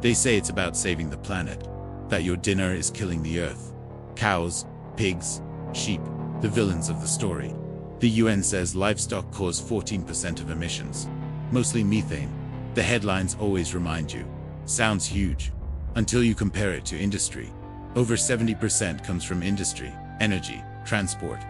They say it's about saving the planet, that your dinner is killing the earth. Cows, pigs, sheep, the villains of the story. The UN says livestock cause 14% of emissions, mostly methane. The headlines always remind you. Sounds huge, until you compare it to industry. Over 70% comes from industry, energy, transport.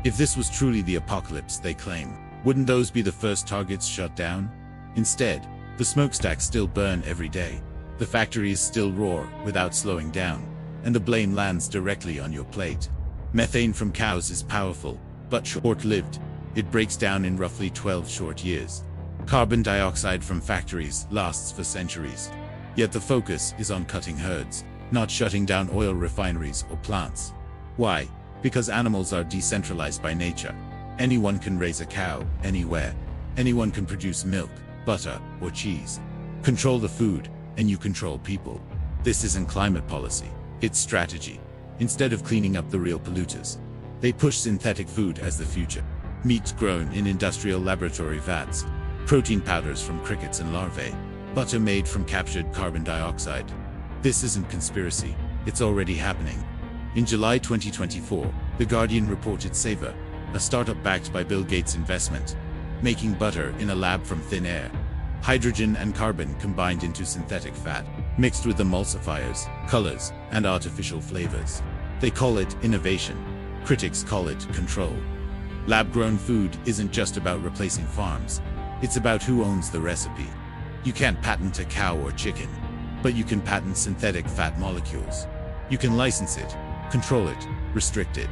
If this was truly the apocalypse they claim, wouldn't those be the first targets shut down? Instead, the smokestacks still burn every day. The factories still roar without slowing down, and the blame lands directly on your plate. Methane from cows is powerful, but short-lived. It breaks down in roughly 12 short years. Carbon dioxide from factories lasts for centuries. Yet the focus is on cutting herds, not shutting down oil refineries or plants. Why? Because animals are decentralized by nature. Anyone can raise a cow, anywhere. Anyone can produce milk, butter, or cheese. Control the food, and you control people. This isn't climate policy, it's strategy. Instead of cleaning up the real polluters, they push synthetic food as the future. Meat grown in industrial laboratory vats, protein powders from crickets and larvae, butter made from captured carbon dioxide. This isn't conspiracy, it's already happening. In July 2024, The Guardian reported Savor, a startup backed by Bill Gates' investment, making butter in a lab from thin air. Hydrogen and carbon combined into synthetic fat, mixed with emulsifiers, colors, and artificial flavors. They call it innovation. Critics call it control. Lab-grown food isn't just about replacing farms. It's about who owns the recipe. You can't patent a cow or chicken, but you can patent synthetic fat molecules. You can license it, control it, restrict it.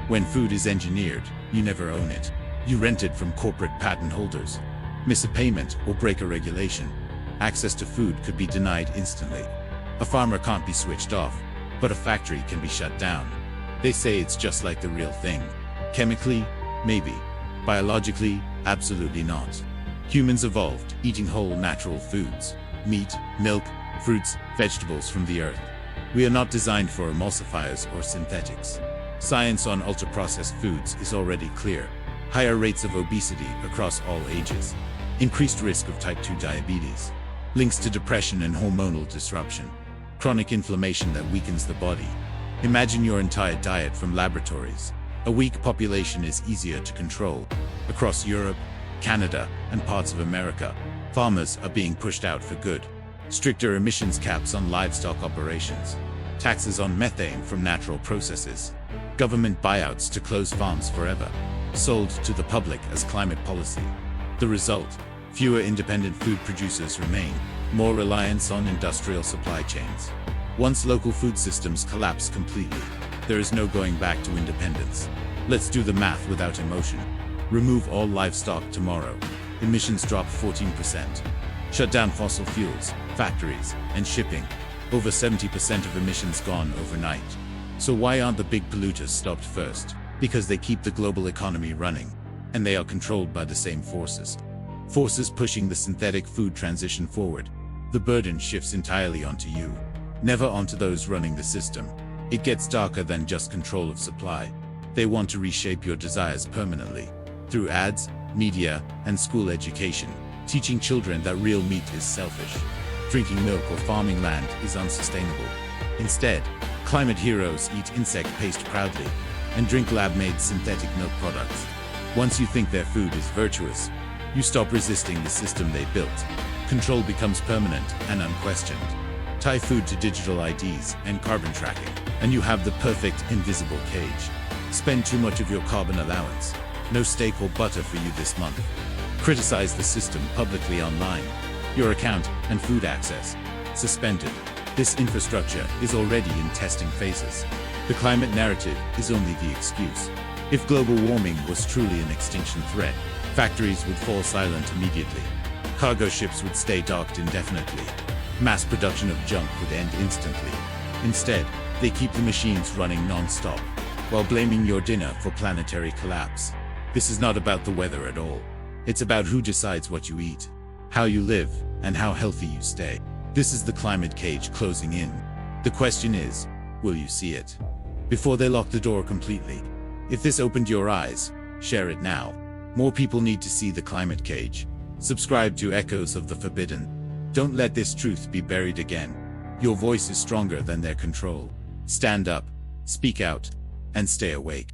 When food is engineered, you never own it. You rent it from corporate patent holders. Miss a payment or break a regulation, access to food could be denied instantly. A farmer can't be switched off, but a factory can be shut down. They say it's just like the real thing. Chemically, maybe. Biologically, absolutely not. Humans evolved eating whole natural foods, meat, milk, fruits, vegetables from the earth. We are not designed for emulsifiers or synthetics. Science on ultra-processed foods is already clear. Higher rates of obesity across all ages. Increased risk of type 2 diabetes. Links to depression and hormonal disruption. Chronic inflammation that weakens the body. Imagine your entire diet from laboratories. A weak population is easier to control. Across Europe, Canada, and parts of America, farmers are being pushed out for good. Stricter emissions caps on livestock operations. Taxes on methane from natural processes. Government buyouts to close farms forever. Sold to the public as climate policy. The result? Fewer independent food producers remain, more reliance on industrial supply chains. Once local food systems collapse completely, there is no going back to independence. Let's do the math without emotion. Remove all livestock tomorrow. Emissions drop 14%. Shut down fossil fuels, factories, and shipping. Over 70% of emissions gone overnight. So why aren't the big polluters stopped first? Because they keep the global economy running, and they are controlled by the same forces. Forces pushing the synthetic food transition forward. The burden shifts entirely onto you, never onto those running the system. It gets darker than just control of supply. They want to reshape your desires permanently, through ads, media, and school education, teaching children that real meat is selfish. Drinking milk or farming land is unsustainable. Instead, climate heroes eat insect paste proudly, and drink lab-made synthetic milk products. Once you think their food is virtuous, you stop resisting the system they built. Control becomes permanent and unquestioned. Tie food to digital IDs and carbon tracking, and you have the perfect invisible cage. Spend too much of your carbon allowance. No steak or butter for you this month. Criticize the system publicly online. Your account and food access suspended. This infrastructure is already in testing phases. The climate narrative is only the excuse. If global warming was truly an extinction threat, factories would fall silent immediately. Cargo ships would stay docked indefinitely. Mass production of junk would end instantly. Instead, they keep the machines running non-stop, while blaming your dinner for planetary collapse. This is not about the weather at all. It's about who decides what you eat, how you live, and how healthy you stay. This is the climate cage closing in. The question is, will you see it before they lock the door completely? If this opened your eyes, share it now. More people need to see the climate cage. Subscribe to Echoes of the Forbidden. Don't let this truth be buried again. Your voice is stronger than their control. Stand up, speak out, and stay awake.